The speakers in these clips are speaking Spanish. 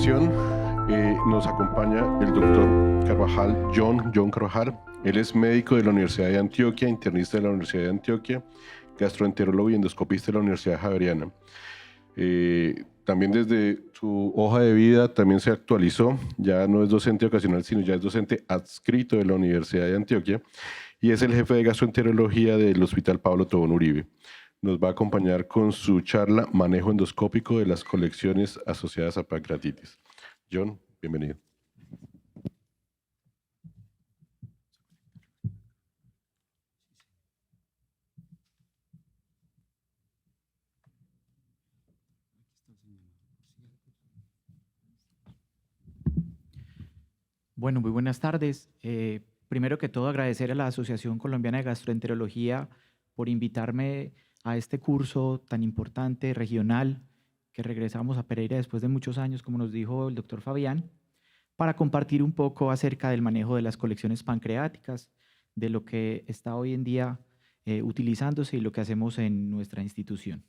ocasión nos acompaña el doctor Carvajal, John Carvajal. Él es médico de la Universidad de Antioquia, internista de la Universidad de Antioquia, gastroenterólogo y endoscopista de la Universidad Javeriana. También desde su hoja de vida también se actualizó, ya no es docente ocasional, sino ya es docente adscrito de la Universidad de Antioquia y es el jefe de gastroenterología del Hospital Pablo Tobón Uribe. Nos va a acompañar con su charla Manejo endoscópico de las colecciones asociadas a pancreatitis. John, bienvenido. Bueno, muy buenas tardes. Primero que todo, agradecer a la Asociación Colombiana de Gastroenterología por invitarme a este curso tan importante, regional, que regresamos a Pereira después de muchos años, como nos dijo el doctor Fabián, para compartir un poco acerca del manejo de las colecciones pancreáticas, de lo que está hoy en día utilizándose y lo que hacemos en nuestra institución.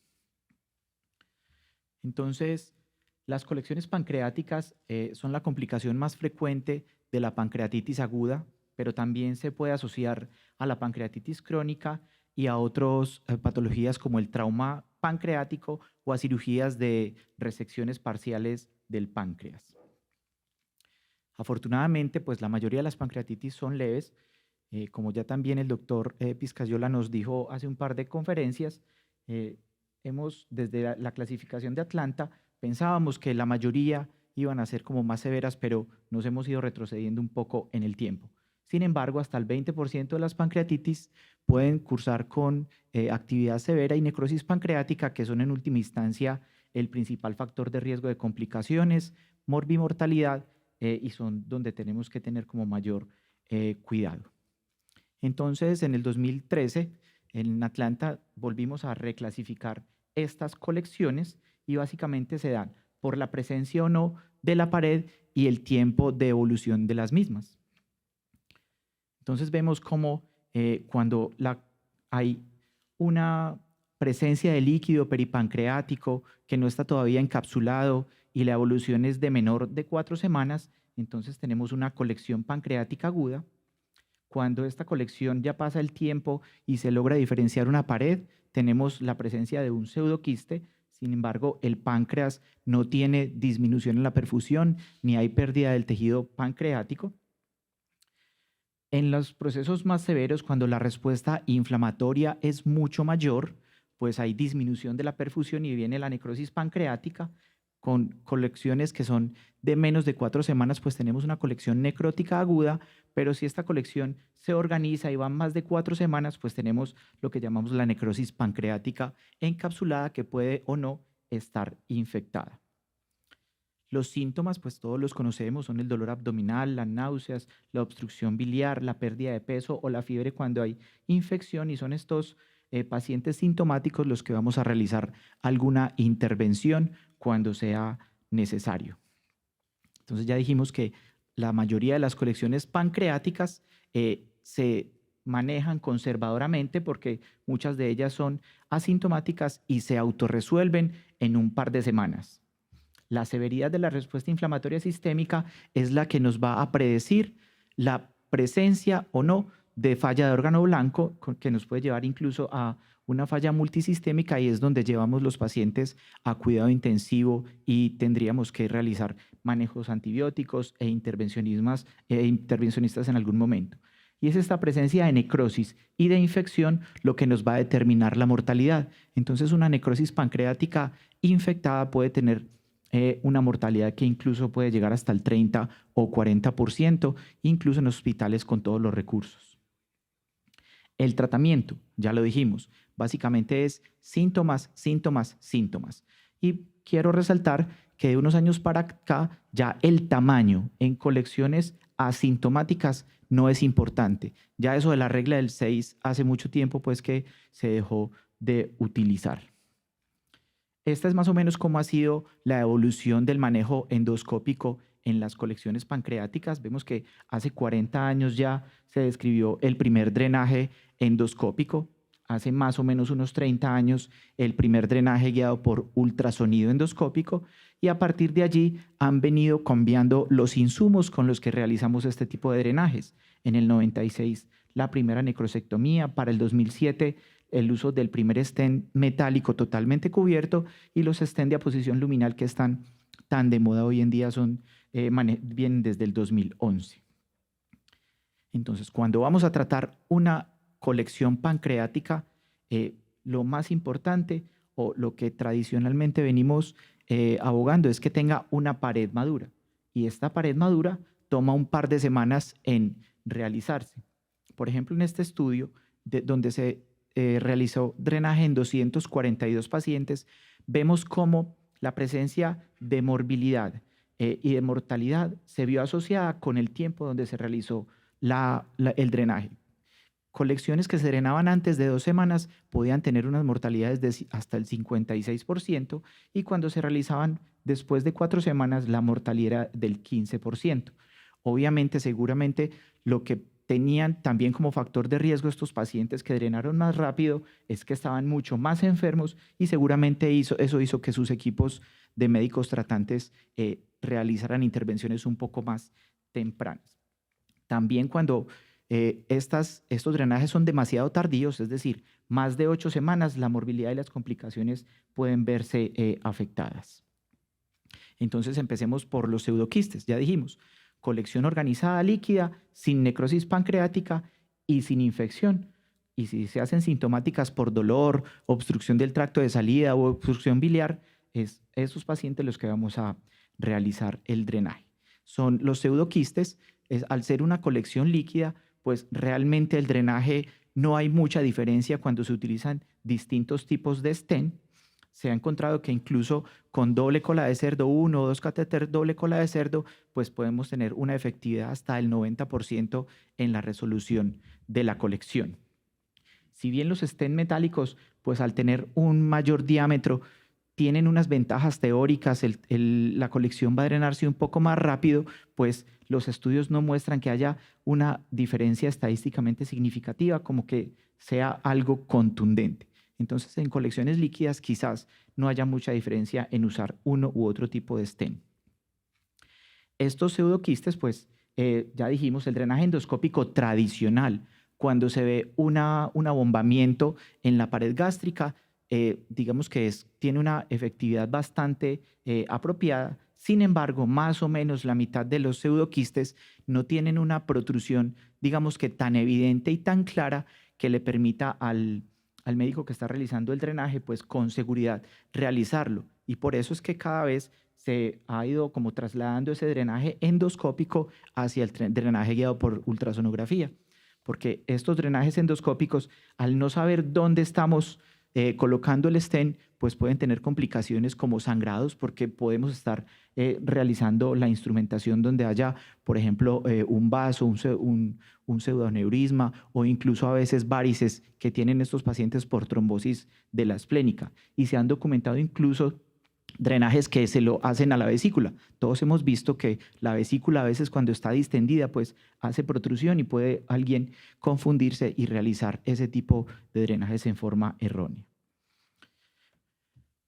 Entonces, las colecciones pancreáticas son la complicación más frecuente de la pancreatitis aguda, pero también se puede asociar a la pancreatitis crónica y a otras patologías como el trauma pancreático o a cirugías de resecciones parciales del páncreas. Afortunadamente, pues la mayoría de las pancreatitis son leves, como ya también el doctor Piscayola nos dijo hace un par de conferencias. Desde la clasificación de Atlanta, pensábamos que la mayoría iban a ser como más severas, pero nos hemos ido retrocediendo un poco en el tiempo. Sin embargo, hasta el 20% de las pancreatitis pueden cursar con actividad severa y necrosis pancreática, que son en última instancia el principal factor de riesgo de complicaciones, morbimortalidad, y son donde tenemos que tener como mayor cuidado. Entonces, en el 2013, en Atlanta, volvimos a reclasificar estas colecciones y básicamente se dan por la presencia o no de la pared y el tiempo de evolución de las mismas. Entonces vemos cómo cuando hay una presencia de líquido peripancreático que no está todavía encapsulado y la evolución es de menor de 4 semanas, entonces tenemos una colección pancreática aguda. Cuando esta colección ya pasa el tiempo y se logra diferenciar una pared, tenemos la presencia de un pseudoquiste. Sin embargo, el páncreas no tiene disminución en la perfusión ni hay pérdida del tejido pancreático. En los procesos más severos, cuando la respuesta inflamatoria es mucho mayor, pues hay disminución de la perfusión y viene la necrosis pancreática. Con colecciones que son de menos de 4 semanas, pues tenemos una colección necrótica aguda, pero si esta colección se organiza y van más de 4 semanas, pues tenemos lo que llamamos la necrosis pancreática encapsulada, que puede o no estar infectada. Los síntomas, pues todos los conocemos, son el dolor abdominal, las náuseas, la obstrucción biliar, la pérdida de peso o la fiebre cuando hay infección, y son estos pacientes sintomáticos los que vamos a realizar alguna intervención cuando sea necesario. Entonces ya dijimos que la mayoría de las colecciones pancreáticas se manejan conservadoramente porque muchas de ellas son asintomáticas y se autorresuelven en un par de semanas. La severidad de la respuesta inflamatoria sistémica es la que nos va a predecir la presencia o no de falla de órgano blanco, que nos puede llevar incluso a una falla multisistémica, y es donde llevamos los pacientes a cuidado intensivo y tendríamos que realizar manejos antibióticos e intervencionistas en algún momento. Y es esta presencia de necrosis y de infección lo que nos va a determinar la mortalidad. Entonces, una necrosis pancreática infectada puede tener una mortalidad que incluso puede llegar hasta el 30 o 40%, incluso en hospitales con todos los recursos. El tratamiento, ya lo dijimos, básicamente es síntomas, síntomas, síntomas. Y quiero resaltar que de unos años para acá ya el tamaño en colecciones asintomáticas no es importante. Ya eso de la regla del 6 hace mucho tiempo pues que se dejó de utilizar. Esta es más o menos cómo ha sido la evolución del manejo endoscópico en las colecciones pancreáticas. Vemos que hace 40 años ya se describió el primer drenaje endoscópico. hace más o menos unos 30 años el primer drenaje guiado por ultrasonido endoscópico y a partir de allí han venido cambiando los insumos con los que realizamos este tipo de drenajes. En el 96 la primera necrosectomía, para el 2007 el uso del primer stent metálico totalmente cubierto y los stents de aposición luminal que están tan de moda hoy en día vienen desde el 2011. Entonces, cuando vamos a tratar una colección pancreática, lo más importante o lo que tradicionalmente venimos abogando es que tenga una pared madura. Y esta pared madura toma un par de semanas en realizarse. Por ejemplo, en este estudio, donde se realizó drenaje en 242 pacientes, vemos cómo la presencia de morbilidad y de mortalidad se vio asociada con el tiempo donde se realizó el drenaje. Colecciones que se drenaban antes de 2 semanas podían tener unas mortalidades de hasta el 56% y cuando se realizaban después de 4 semanas la mortalidad era del 15%. Obviamente, seguramente lo que tenían también como factor de riesgo estos pacientes que drenaron más rápido es que estaban mucho más enfermos y seguramente eso hizo que sus equipos de médicos tratantes realizaran intervenciones un poco más tempranas. También cuando estos drenajes son demasiado tardíos, es decir, más de 8 semanas, la morbilidad y las complicaciones pueden verse afectadas. Entonces empecemos por los pseudoquistes, ya dijimos, colección organizada líquida, sin necrosis pancreática y sin infección. Y si se hacen sintomáticas por dolor, obstrucción del tracto de salida o obstrucción biliar, es esos pacientes los que vamos a realizar el drenaje. Son los pseudoquistes, al ser una colección líquida, pues realmente el drenaje no hay mucha diferencia cuando se utilizan distintos tipos de stent. Se ha encontrado que incluso con doble cola de cerdo, 1 o 2 catéteres doble cola de cerdo, pues podemos tener una efectividad hasta el 90% en la resolución de la colección. Si bien los stent metálicos, pues al tener un mayor diámetro, tienen unas ventajas teóricas, la colección va a drenarse un poco más rápido, pues los estudios no muestran que haya una diferencia estadísticamente significativa, como que sea algo contundente. Entonces, en colecciones líquidas quizás no haya mucha diferencia en usar uno u otro tipo de stent. Estos pseudoquistes, pues ya dijimos, el drenaje endoscópico tradicional, cuando se ve un abombamiento en la pared gástrica, digamos que tiene una efectividad bastante apropiada. Sin embargo, más o menos la mitad de los pseudoquistes no tienen una protrusión, digamos que tan evidente y tan clara que le permita al médico que está realizando el drenaje, pues con seguridad realizarlo. Y por eso es que cada vez se ha ido como trasladando ese drenaje endoscópico hacia el drenaje guiado por ultrasonografía. Porque estos drenajes endoscópicos, al no saber dónde estamos colocando el stent, pues pueden tener complicaciones como sangrados, porque podemos estar realizando la instrumentación donde haya, por ejemplo, un vaso, un pseudoneurisma o incluso a veces varices que tienen estos pacientes por trombosis de la esplénica. Y se han documentado incluso drenajes que se lo hacen a la vesícula. Todos hemos visto que la vesícula a veces cuando está distendida pues hace protrusión y puede alguien confundirse y realizar ese tipo de drenajes en forma errónea.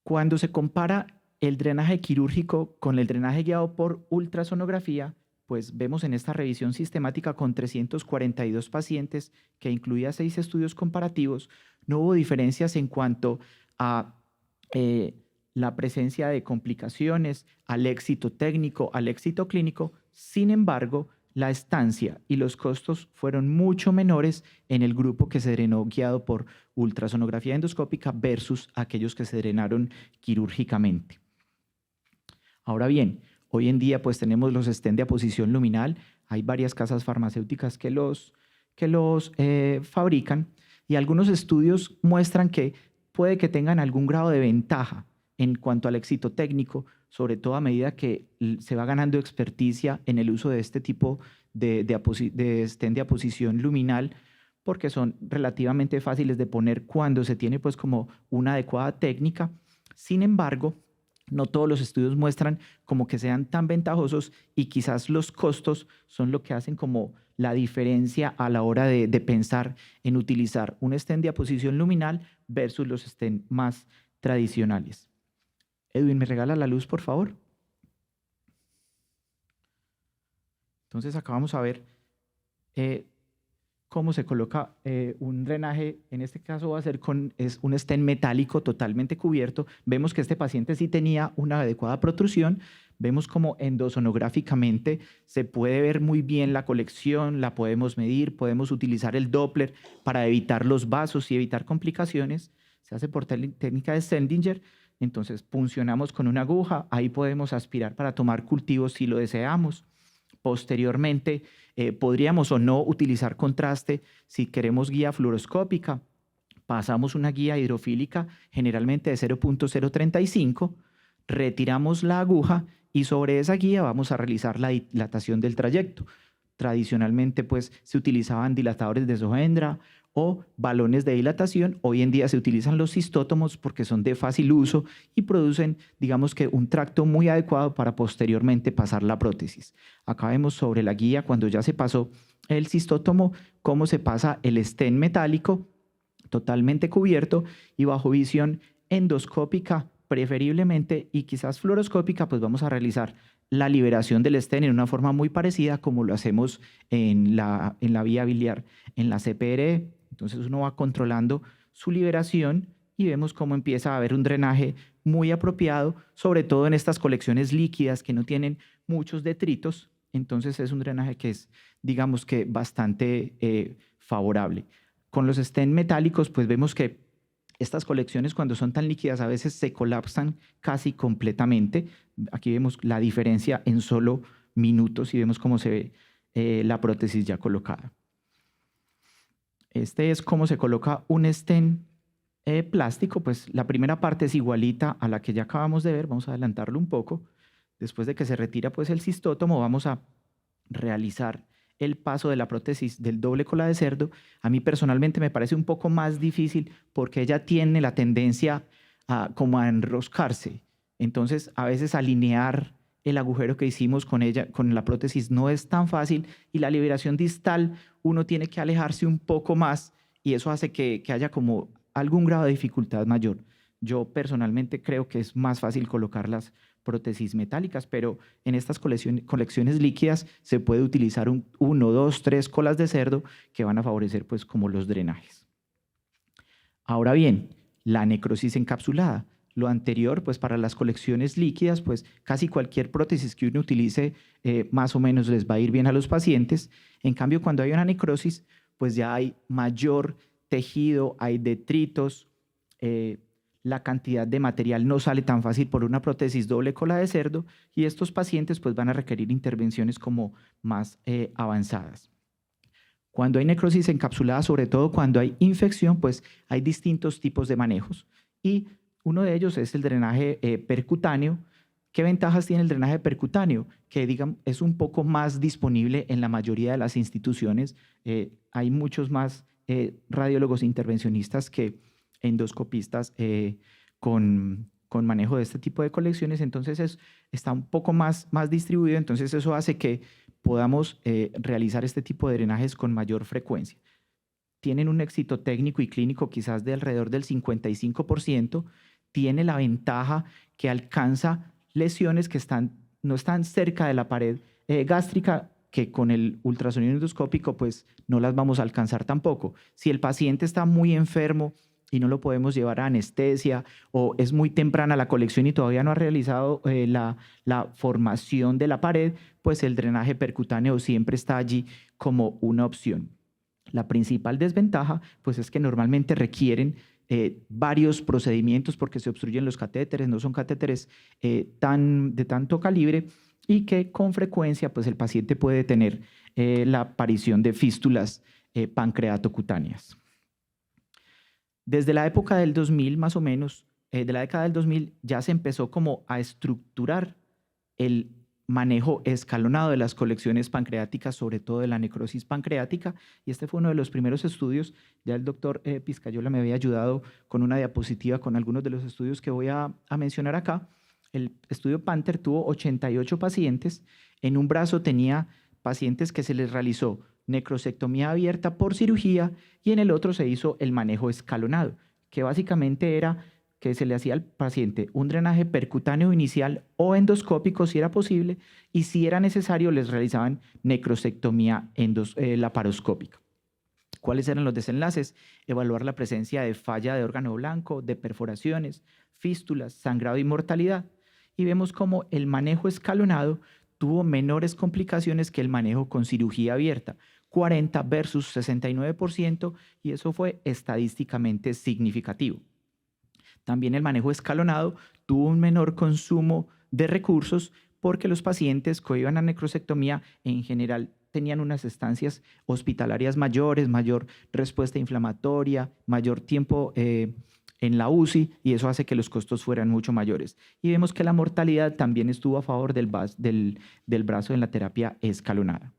Cuando se compara el drenaje quirúrgico con el drenaje guiado por ultrasonografía, pues vemos en esta revisión sistemática con 342 pacientes que incluía 6 estudios comparativos, no hubo diferencias en cuanto a la presencia de complicaciones, al éxito técnico, al éxito clínico. Sin embargo, la estancia y los costos fueron mucho menores en el grupo que se drenó guiado por ultrasonografía endoscópica versus aquellos que se drenaron quirúrgicamente. Ahora bien, hoy en día pues tenemos los stent de aposición luminal, hay varias casas farmacéuticas que los fabrican y algunos estudios muestran que puede que tengan algún grado de ventaja en cuanto al éxito técnico, sobre todo a medida que se va ganando experticia en el uso de este tipo de stent de aposición luminal, porque son relativamente fáciles de poner cuando se tiene pues como una adecuada técnica. Sin embargo, No todos los estudios muestran como que sean tan ventajosos y quizás los costos son lo que hacen como la diferencia a la hora de pensar en utilizar un stent de aposición luminal versus los stent más tradicionales. Edwin, ¿me regala la luz, por favor? Entonces acá vamos a ver cómo se coloca un drenaje. En este caso va a ser es un stent metálico totalmente cubierto. Vemos que este paciente sí tenía una adecuada protrusión. Vemos como endosonográficamente se puede ver muy bien la colección, la podemos medir, podemos utilizar el Doppler para evitar los vasos y evitar complicaciones. Se hace por técnica de Stendinger. Entonces puncionamos con una aguja, ahí podemos aspirar para tomar cultivos si lo deseamos. Posteriormente, podríamos o no utilizar contraste si queremos guía fluoroscópica. Pasamos una guía hidrofílica generalmente de 0.035, retiramos la aguja y sobre esa guía vamos a realizar la dilatación del trayecto. Tradicionalmente, pues, se utilizaban dilatadores de Sjögren o balones de dilatación. Hoy en día se utilizan los cistótomos porque son de fácil uso y producen, digamos que, un tracto muy adecuado para posteriormente pasar la prótesis. Acá vemos sobre la guía, cuando ya se pasó el cistótomo, cómo se pasa el stent metálico totalmente cubierto y bajo visión endoscópica preferiblemente y quizás fluoroscópica, pues vamos a realizar la liberación del stent en una forma muy parecida como lo hacemos en la vía biliar, en la CPRE. Entonces uno va controlando su liberación y vemos cómo empieza a haber un drenaje muy apropiado, sobre todo en estas colecciones líquidas que no tienen muchos detritos. Entonces es un drenaje que es, digamos que, bastante favorable. Con los stent metálicos, pues vemos que estas colecciones, cuando son tan líquidas, a veces se colapsan casi completamente. Aquí vemos la diferencia en solo minutos y vemos cómo se ve la prótesis ya colocada. Este es cómo se coloca un stent plástico. Pues la primera parte es igualita a la que ya acabamos de ver. Vamos a adelantarlo un poco. Después de que se retira pues el cistótomo, vamos a realizar el paso de la prótesis del doble cola de cerdo. A mí personalmente me parece un poco más difícil porque ella tiene la tendencia como a enroscarse. Entonces, a veces alinear el agujero que hicimos con ella, con la prótesis, no es tan fácil y la liberación distal uno tiene que alejarse un poco más y eso hace que haya como algún grado de dificultad mayor. Yo personalmente creo que es más fácil colocar las prótesis metálicas, pero en estas colecciones líquidas se puede utilizar 1, 2, 3 colas de cerdo que van a favorecer pues como los drenajes. Ahora bien, la necrosis encapsulada. Lo anterior, pues para las colecciones líquidas, pues casi cualquier prótesis que uno utilice más o menos les va a ir bien a los pacientes. En cambio, cuando hay una necrosis, pues ya hay mayor tejido, hay detritos, la cantidad de material no sale tan fácil por una prótesis doble cola de cerdo y estos pacientes pues van a requerir intervenciones como más avanzadas. Cuando hay necrosis encapsulada, sobre todo cuando hay infección, pues hay distintos tipos de manejos y uno de ellos es el drenaje percutáneo. ¿Qué ventajas tiene el drenaje percutáneo? Que digamos, es un poco más disponible en la mayoría de las instituciones. Hay muchos más radiólogos intervencionistas que endoscopistas con manejo de este tipo de colecciones, entonces está un poco más distribuido, entonces eso hace que podamos realizar este tipo de drenajes con mayor frecuencia. Tienen un éxito técnico y clínico quizás de alrededor del 55%, tiene la ventaja que alcanza lesiones que no están cerca de la pared gástrica, que con el ultrasonido endoscópico pues no las vamos a alcanzar tampoco. Si el paciente está muy enfermo y no lo podemos llevar a anestesia o es muy temprana la colección y todavía no ha realizado la formación de la pared, pues el drenaje percutáneo siempre está allí como una opción. La principal desventaja pues es que normalmente requieren varios procedimientos porque se obstruyen los catéteres, no son catéteres de tanto calibre y que con frecuencia pues el paciente puede tener la aparición de fístulas pancreatocutáneas. Desde la época del 2000 más o menos, de la década del 2000 ya se empezó como a estructurar el manejo escalonado de las colecciones pancreáticas, sobre todo de la necrosis pancreática, y este fue uno de los primeros estudios. Ya el doctor Piscayola me había ayudado con una diapositiva con algunos de los estudios que voy a mencionar acá. el estudio Panther tuvo 88 pacientes. En un brazo tenía pacientes que se les realizó necrosectomía abierta por cirugía y en el otro se hizo el manejo escalonado, que básicamente era que se le hacía al paciente un drenaje percutáneo inicial o endoscópico si era posible, y si era necesario les realizaban necrosectomía laparoscópica. ¿Cuáles eran los desenlaces? Evaluar la presencia de falla de órgano blanco, de perforaciones, fístulas, sangrado y mortalidad. Y vemos cómo el manejo escalonado tuvo menores complicaciones que el manejo con cirugía abierta, 40 versus 69%, y eso fue estadísticamente significativo. También el manejo escalonado tuvo un menor consumo de recursos porque los pacientes que iban a necrosectomía en general tenían unas estancias hospitalarias mayores, mayor respuesta inflamatoria, mayor tiempo en la UCI, y eso hace que los costos fueran mucho mayores. Y vemos que la mortalidad también estuvo a favor del brazo en la terapia escalonada.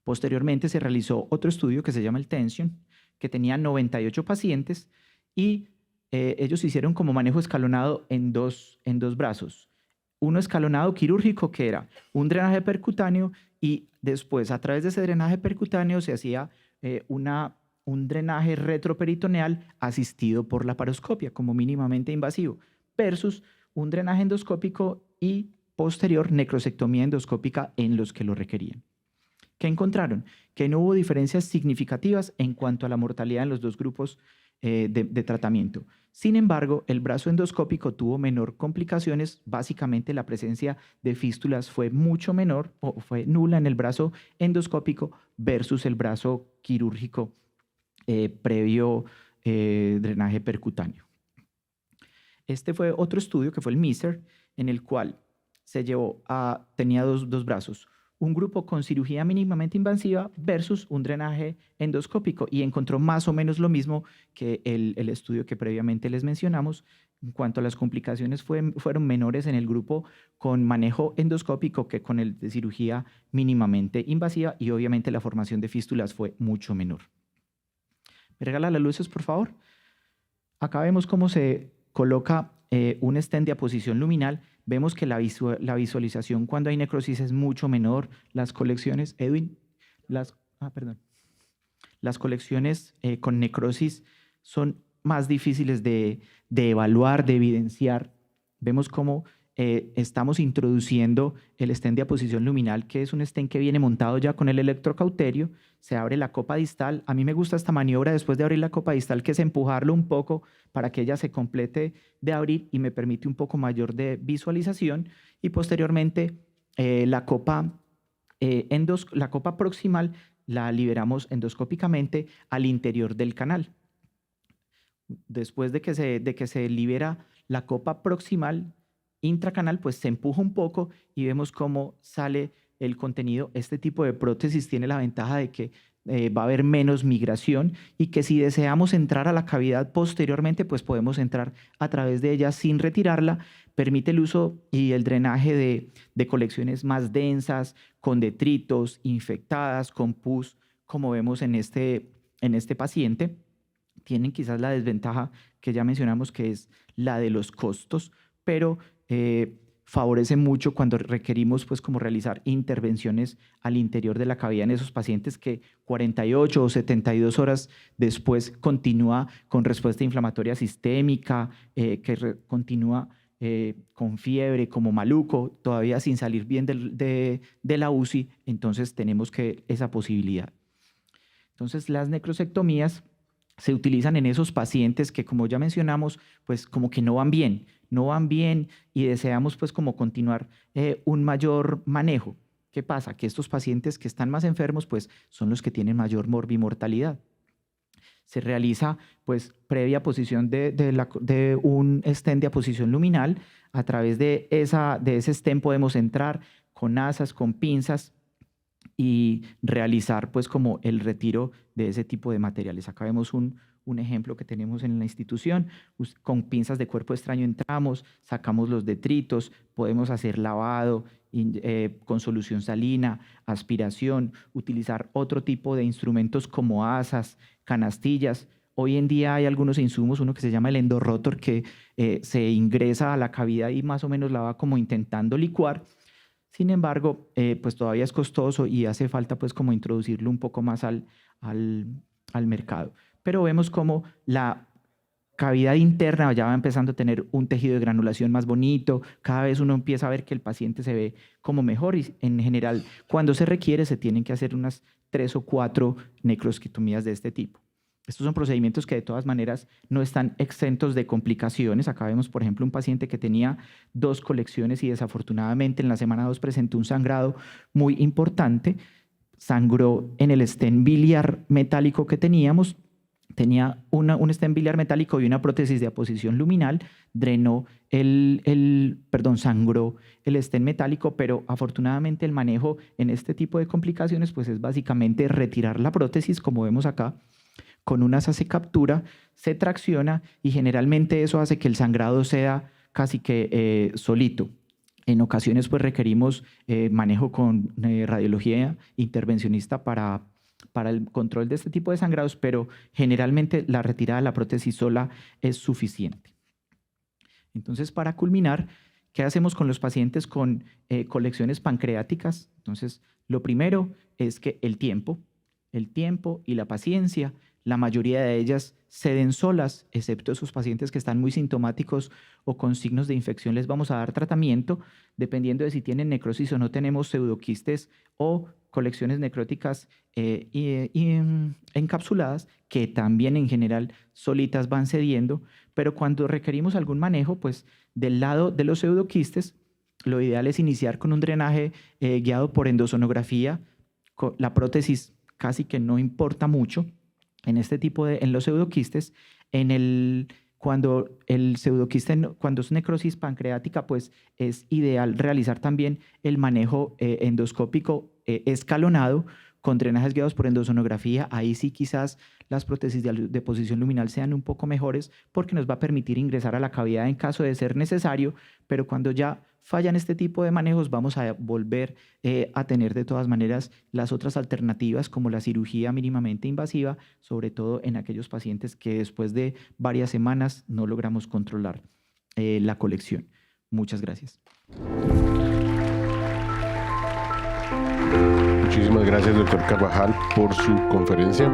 Posteriormente se realizó otro estudio que se llama el Tension, que tenía 98 pacientes y ellos hicieron como manejo escalonado en dos brazos. Uno escalonado quirúrgico, que era un drenaje percutáneo, y después a través de ese drenaje percutáneo se hacía un drenaje retroperitoneal asistido por laparoscopia como mínimamente invasivo, versus un drenaje endoscópico y posterior necrosectomía endoscópica en los que lo requerían. ¿Qué encontraron? Que no hubo diferencias significativas en cuanto a la mortalidad en los dos grupos de tratamiento. Sin embargo, el brazo endoscópico tuvo menor complicaciones. Básicamente la presencia de fístulas fue mucho menor o fue nula en el brazo endoscópico versus el brazo quirúrgico previo drenaje percutáneo. Este fue otro estudio que fue el MISER, en el cual se tenía dos brazos, un grupo con cirugía mínimamente invasiva versus un drenaje endoscópico, y encontró más o menos lo mismo que el estudio que previamente les mencionamos. En cuanto a las complicaciones, fueron menores en el grupo con manejo endoscópico que con el de cirugía mínimamente invasiva, y obviamente la formación de fístulas fue mucho menor. ¿Me regala las luces, por favor? Acá vemos cómo se coloca un stent de aposición luminal. Vemos que la visualización cuando hay necrosis es mucho menor. Las colecciones, Edwin, las colecciones con necrosis son más difíciles de evaluar, de evidenciar. Vemos cómo estamos introduciendo el stent de aposición luminal, que es un stent que viene montado ya con el electrocauterio. Se abre la copa distal. A mí me gusta esta maniobra después de abrir la copa distal, que es empujarlo un poco para que ella se complete de abrir y me permite un poco mayor de visualización. Y posteriormente la copa proximal la liberamos endoscópicamente al interior del canal. Después de que se libera la copa proximal intracanal, pues se empuja un poco y vemos cómo sale el contenido. Este tipo de prótesis tiene la ventaja de que va a haber menos migración, y que si deseamos entrar a la cavidad posteriormente, pues podemos entrar a través de ella sin retirarla. Permite el uso y el drenaje de colecciones más densas, con detritos, infectadas, con pus, como vemos en este paciente. Tienen quizás la desventaja que ya mencionamos, que es la de los costos, pero favorece mucho cuando requerimos pues como realizar intervenciones al interior de la cavidad en esos pacientes que 48 o 72 horas después continúa con respuesta inflamatoria sistémica, continúa con fiebre, como maluco, todavía sin salir bien de la UCI. Entonces tenemos esa posibilidad. Entonces las necrosectomías se utilizan en esos pacientes que, como ya mencionamos, pues como que no van bien y deseamos pues como continuar un mayor manejo. ¿Qué pasa? Que estos pacientes que están más enfermos pues son los que tienen mayor morbimortalidad. Se realiza pues previa posición de un stent de aposición luminal. A través de ese stent podemos entrar con asas, con pinzas, y realizar pues como el retiro de ese tipo de materiales. Acá vemos un ejemplo que tenemos en la institución. Con pinzas de cuerpo extraño entramos, sacamos los detritos, podemos hacer lavado con solución salina, aspiración, utilizar otro tipo de instrumentos como asas, canastillas, Hoy en día hay algunos insumos, uno que se llama el endorrotor, que se ingresa a la cavidad y más o menos la va como intentando licuar. Sin embargo, pues todavía es costoso y hace falta pues como introducirlo un poco más al mercado. Pero vemos como la cavidad interna ya va empezando a tener un tejido de granulación más bonito, cada vez uno empieza a ver que el paciente se ve como mejor y en general cuando se requiere se tienen que hacer unas 3 o 4 necrosquectomías de este tipo. Estos son procedimientos que de todas maneras no están exentos de complicaciones. Acá vemos, por ejemplo, un paciente que tenía 2 colecciones y desafortunadamente en la semana 2 presentó un sangrado muy importante. Sangró en el stent biliar metálico que teníamos. Tenía un stent biliar metálico y una prótesis de aposición luminal. Drenó sangró el stent metálico, pero afortunadamente el manejo en este tipo de complicaciones pues es básicamente retirar la prótesis, como vemos acá. Con una asa se captura, se tracciona y generalmente eso hace que el sangrado sea casi que solito. En ocasiones pues requerimos manejo con radiología intervencionista para el control de este tipo de sangrados, pero generalmente la retirada de la prótesis sola es suficiente. Entonces, para culminar, ¿qué hacemos con los pacientes con colecciones pancreáticas? Entonces, lo primero es que el tiempo y la paciencia, la mayoría de ellas ceden solas, excepto esos pacientes que están muy sintomáticos o con signos de infección, les vamos a dar tratamiento, dependiendo de si tienen necrosis o no tenemos pseudoquistes o colecciones necróticas encapsuladas, que también en general solitas van cediendo, pero cuando requerimos algún manejo, pues del lado de los pseudoquistes, lo ideal es iniciar con un drenaje guiado por endosonografía. La prótesis casi que no importa mucho en en los pseudoquistes. Cuando es necrosis pancreática, pues es ideal realizar también el manejo endoscópico escalonado con drenajes guiados por endosonografía. Ahí sí quizás las prótesis de posición luminal sean un poco mejores porque nos va a permitir ingresar a la cavidad en caso de ser necesario, pero cuando ya fallan este tipo de manejos vamos a volver a tener de todas maneras las otras alternativas como la cirugía mínimamente invasiva, sobre todo en aquellos pacientes que después de varias semanas no logramos controlar la colección. Muchas gracias. Muchísimas gracias, doctor Carvajal, por su conferencia.